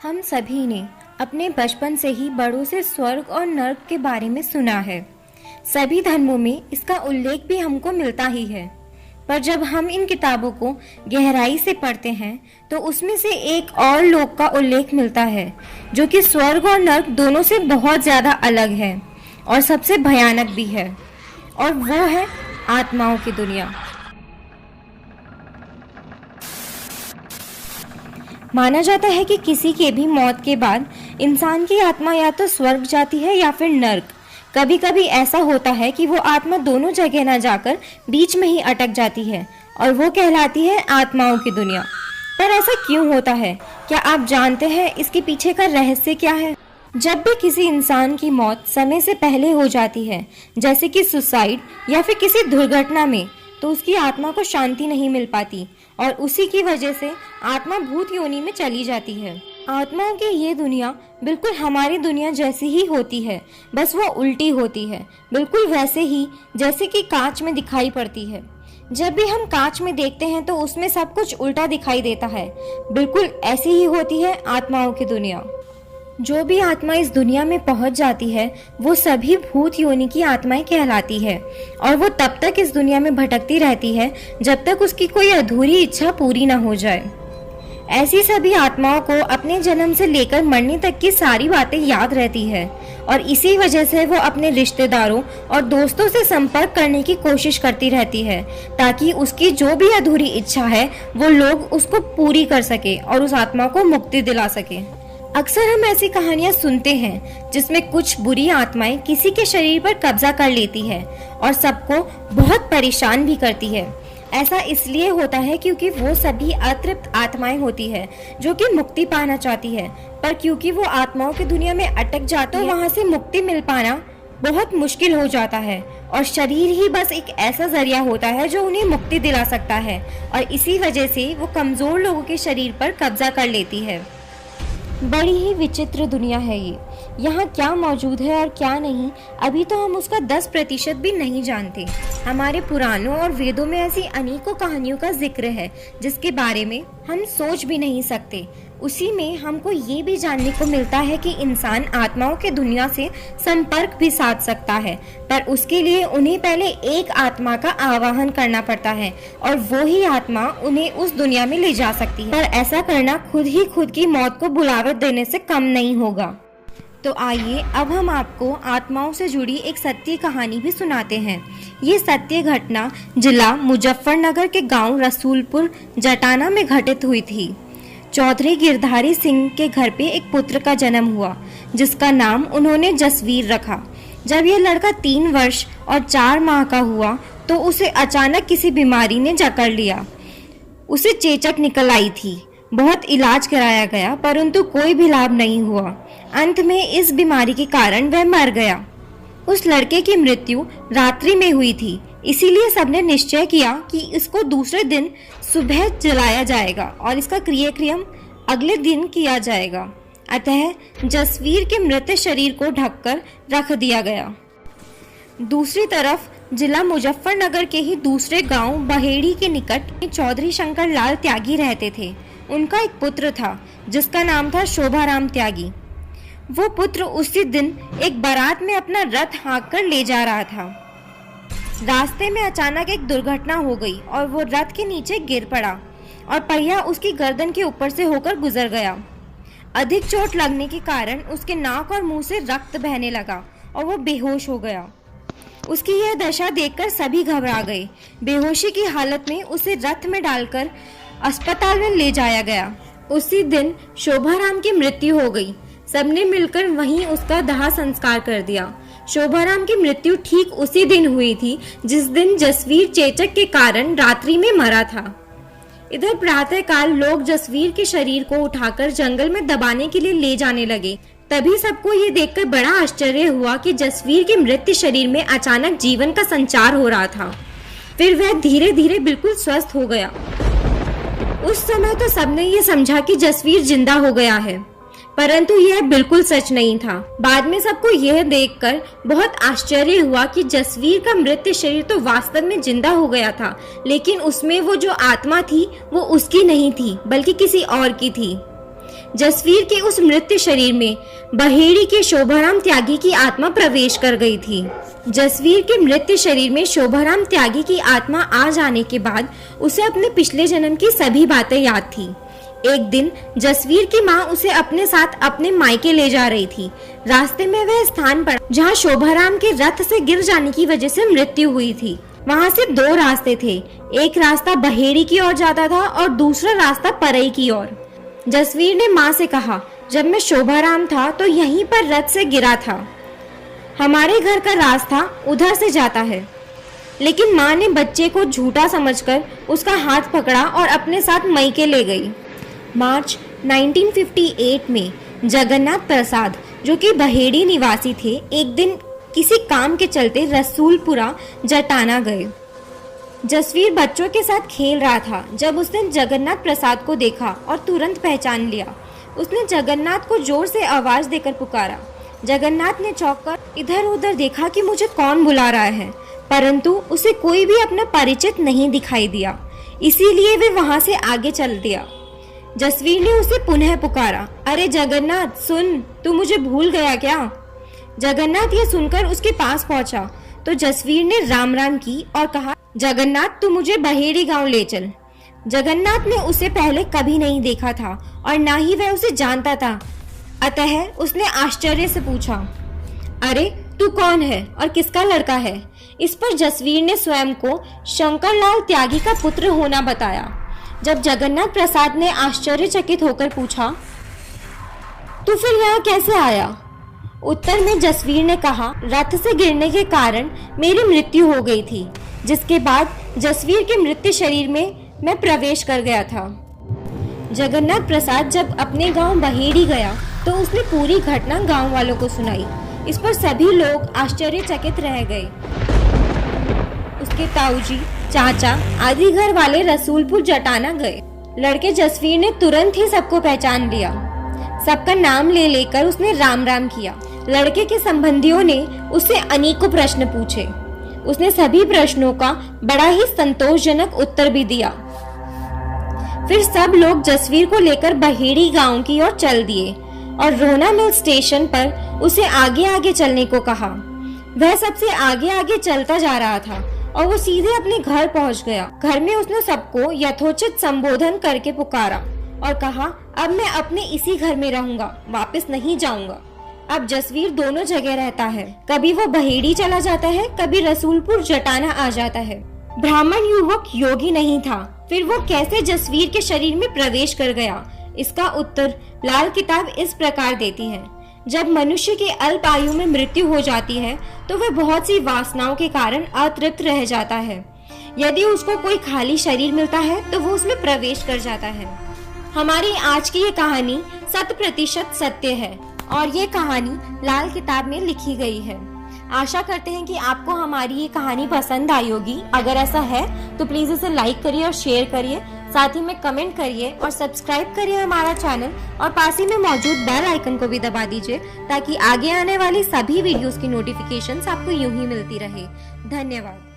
हम सभी ने अपने बचपन से ही बड़ों से स्वर्ग और नर्क के बारे में सुना है। सभी धर्मों में इसका उल्लेख भी हमको मिलता ही है। पर जब हम इन किताबों को गहराई से पढ़ते हैं तो उसमें से एक और लोक का उल्लेख मिलता है जो कि स्वर्ग और नर्क दोनों से बहुत ज़्यादा अलग है और सबसे भयानक भी है, और वो है आत्माओं की दुनिया। माना जाता है कि किसी के भी मौत के बाद इंसान की आत्मा या तो स्वर्ग जाती है या फिर नर्क। कभी कभी ऐसा होता है कि वो आत्मा दोनों जगह ना जाकर बीच में ही अटक जाती है और वो कहलाती है आत्माओं की दुनिया। पर ऐसा क्यों होता है? क्या आप जानते हैं इसके पीछे का रहस्य क्या है? जब भी किसी इंसान की मौत समय से पहले हो जाती है, जैसे कि सुसाइड या फिर किसी दुर्घटना में, तो उसकी आत्मा को शांति नहीं मिल पाती और उसी की वजह से आत्मा भूत योनि में चली जाती है। आत्माओं की ये दुनिया बिल्कुल हमारी दुनिया जैसी ही होती है, बस वो उल्टी होती है, बिल्कुल वैसे ही जैसे कि कांच में दिखाई पड़ती है। जब भी हम कांच में देखते हैं तो उसमें सब कुछ उल्टा दिखाई देता है। बिल्कुल ऐसी ही होती है आत्माओं की दुनिया। जो भी आत्मा इस दुनिया में पहुंच जाती है वो सभी भूत योनि की आत्माएं कहलाती है और वो तब तक इस दुनिया में भटकती रहती है जब तक उसकी कोई अधूरी इच्छा पूरी ना हो जाए। ऐसी सभी आत्माओं को अपने जन्म से लेकर मरने तक की सारी बातें याद रहती है और इसी वजह से वो अपने रिश्तेदारों और दोस्तों से संपर्क करने की कोशिश करती रहती है ताकि उसकी जो भी अधूरी इच्छा है वो लोग उसको पूरी कर सके और उस आत्मा को मुक्ति दिला सके। अक्सर हम ऐसी कहानियां सुनते हैं जिसमें कुछ बुरी आत्माएं किसी के शरीर पर कब्जा कर लेती है और सबको बहुत परेशान भी करती है। ऐसा इसलिए होता है क्योंकि वो सभी अतृप्त आत्माएं होती है जो कि मुक्ति पाना चाहती है, पर क्योंकि वो आत्माओं की दुनिया में अटक जाती है तो वहाँ से मुक्ति मिल पाना बहुत मुश्किल हो जाता है और शरीर ही बस एक ऐसा जरिया होता है जो उन्हें मुक्ति दिला सकता है और इसी वजह से वो कमजोर लोगों के शरीर पर कब्जा कर लेती है। बड़ी ही विचित्र दुनिया है ये। यहाँ क्या मौजूद है और क्या नहीं, अभी तो हम उसका 10% भी नहीं जानते। हमारे पुराणों और वेदों में ऐसी अनेकों कहानियों का जिक्र है जिसके बारे में हम सोच भी नहीं सकते। उसी में हमको ये भी जानने को मिलता है कि इंसान आत्माओं के दुनिया से संपर्क भी साध सकता है, पर उसके लिए उन्हें पहले एक आत्मा का आवाहन करना पड़ता है और वो ही आत्मा उन्हें उस दुनिया में ले जा सकती है। पर ऐसा करना खुद ही खुद की मौत को बुलावट देने से कम नहीं होगा। तो आइए अब हम आपको आत्माओं से जुड़ी एक सत्य कहानी भी सुनाते हैं। ये सत्य घटना जिला मुजफ्फरनगर के गांव रसूलपुर जटाना में घटित हुई थी। चौधरी गिरधारी सिंह के घर पे एक पुत्र का जन्म हुआ जिसका नाम उन्होंने जसवीर रखा। जब यह लड़का 3 वर्ष और 4 माह का हुआ तो उसे अचानक किसी बीमारी ने जकड़ लिया। उसे चेचक निकल आई थी। बहुत इलाज कराया गया परंतु कोई भी लाभ नहीं हुआ। अंत में इस बीमारी के कारण वह मर गया। उस लड़के की मृत्यु रात्रि में हुई थी, इसीलिए सबने निश्चय किया कि इसको दूसरे दिन सुबह जलाया जाएगा और इसका क्रियाक्रम अगले दिन किया जाएगा। अतः जसवीर के मृत शरीर को ढककर रख दिया गया। दूसरी तरफ जिला मुजफ्फरनगर के ही दूसरे गांव बहेड़ी के निकट चौधरी शंकर लाल त्यागी रहते थे। उनका एक पुत्र था जिसका नाम था शोभाराम त्यागी। वो पुत्र उसी दिन एक बारात में अपना रथ हाँक कर ले जा रहा था। रास्ते में अचानक एक दुर्घटना हो गई और वो रथ के नीचे गिर पड़ा और पहिया उसकी गर्दन के ऊपर से होकर गुजर गया। अधिक चोट लगने के कारण उसके नाक और मुंह से रक्त बहने लगा और वो बेहोश हो गया। उसकी यह दशा देखकर सभी घबरा गए। बेहोशी की हालत में उसे रथ में डालकर अस्पताल में ले जाया गया। उसी दिन शोभाराम की मृत्यु हो गई। सबने मिलकर वहीं उसका दाह संस्कार कर दिया। शोभाराम की मृत्यु ठीक उसी दिन हुई थी जिस दिन जसवीर चेचक के कारण रात्रि में मरा था। इधर प्रातःकाल लोग जसवीर के शरीर को उठाकर जंगल में दबाने के लिए ले जाने लगे। तभी सबको ये देखकर बड़ा आश्चर्य हुआ कि जसवीर के मृत शरीर में अचानक जीवन का संचार हो रहा था। फिर वह धीरे धीरे बिल्कुल स्वस्थ हो गया। उस समय तो सबने ये समझा कि जसवीर जिंदा हो गया है, परंतु यह बिल्कुल सच नहीं था। बाद में सबको यह देखकर बहुत आश्चर्य हुआ कि जसवीर का मृत शरीर तो वास्तव में जिंदा हो गया था, लेकिन उसमें वो जो आत्मा थी वो उसकी नहीं थी बल्कि किसी और की थी। जसवीर के उस मृत्यु शरीर में बहेड़ी के शोभाराम त्यागी की आत्मा प्रवेश कर गई थी। जसवीर के मृत्यु शरीर में शोभाराम त्यागी की आत्मा आ जाने के बाद उसे अपने पिछले जन्म की सभी बातें याद थी। एक दिन जसवीर की माँ उसे अपने साथ अपने मायके ले जा रही थी। रास्ते में वह स्थान पड़ा जहाँ शोभाराम के रथ से गिर जाने की वजह से मृत्यु हुई थी। वहाँ से दो रास्ते थे, एक रास्ता बहेड़ी की ओर जाता था और दूसरा रास्ता परई की ओर। जसवीर ने माँ से कहा, जब मैं शोभाराम था तो यहीं पर रथ से गिरा था, हमारे घर का रास्ता उधर से जाता है। लेकिन माँ ने बच्चे को झूठा समझकर उसका हाथ पकड़ा और अपने साथ मैके ले गई। मार्च 1958 में जगन्नाथ प्रसाद, जो कि बहेड़ी निवासी थे, एक दिन किसी काम के चलते रसूलपुरा जटाना गए। जसवीर बच्चों के साथ खेल रहा था जब उसने जगन्नाथ प्रसाद को देखा और तुरंत पहचान लिया। उसने जगन्नाथ को जोर से आवाज देकर पुकारा। जगन्नाथ ने चौंक कर इधर उधर देखा कि मुझे कौन बुला रहा है, परंतु उसे कोई भी अपना परिचित नहीं दिखाई दिया, इसीलिए वे वहां से आगे चल दिया। जसवीर ने उसे पुनः पुकारा, अरे जगन्नाथ सुन, तू मुझे भूल गया क्या? जगन्नाथ ये सुनकर उसके पास पहुंचा तो जसवीर ने राम राम की और कहा, जगन्नाथ तू मुझे बहेड़ी गांव ले चल। जगन्नाथ ने उसे पहले कभी नहीं देखा था और ना ही वह उसे जानता था, अतः उसने आश्चर्य से पूछा, अरे तू कौन है और किसका लड़का है? इस पर जसवीर ने स्वयं को शंकरलाल त्यागी का पुत्र होना बताया। जब जगन्नाथ प्रसाद ने आश्चर्यचकित होकर पूछा, तू फिर यहाँ कैसे आया? उत्तर में जसवीर ने कहा, रथ से गिरने के कारण मेरी मृत्यु हो गई थी, जिसके बाद जसवीर के मृत्यु शरीर में मैं प्रवेश कर गया था। जगन्नाथ प्रसाद जब अपने गांव बहेड़ी गया तो उसने पूरी घटना गांव वालों को सुनाई। इस पर सभी लोग आश्चर्यचकित रह गए। उसके ताऊजी, चाचा आदि घर वाले रसूलपुर जटाना गए। लड़के जसवीर ने तुरंत ही सबको पहचान लिया। सबका नाम ले लेकर उसने राम राम किया। लड़के के संबंधियों ने उससे अनेकों प्रश्न पूछे। उसने सभी प्रश्नों का बड़ा ही संतोषजनक उत्तर भी दिया। फिर सब लोग जसवीर को लेकर बहेड़ी गांव की ओर चल दिए और रोना मिल स्टेशन पर उसे आगे आगे चलने को कहा। वह सबसे आगे आगे चलता जा रहा था और वो सीधे अपने घर पहुंच गया। घर में उसने सबको यथोचित संबोधन करके पुकारा और कहा, अब मैं अपने इसी घर में रहूंगा, वापस नहीं जाऊंगा। अब जसवीर दोनों जगह रहता है, कभी वो बहेड़ी चला जाता है, कभी रसूलपुर जटाना आ जाता है। ब्राह्मण युवक योगी नहीं था, फिर वो कैसे जसवीर के शरीर में प्रवेश कर गया? इसका उत्तर लाल किताब इस प्रकार देती है, जब मनुष्य की अल्प आयु में मृत्यु हो जाती है तो वह बहुत सी वासनाओं के कारण अतृप्त रह जाता है। यदि उसको कोई खाली शरीर मिलता है तो वो उसमें प्रवेश कर जाता है। हमारी आज की ये कहानी 100% सत्य है और ये कहानी लाल किताब में लिखी गई है। आशा करते हैं कि आपको हमारी ये कहानी पसंद आई होगी। अगर ऐसा है तो प्लीज इसे लाइक करिए और शेयर करिए, साथ ही में कमेंट करिए और सब्सक्राइब करिए हमारा चैनल और पास ही में मौजूद बेल आइकन को भी दबा दीजिए ताकि आगे आने वाली सभी वीडियोस की नोटिफिकेशंस आपको यूं ही मिलती रहे। धन्यवाद।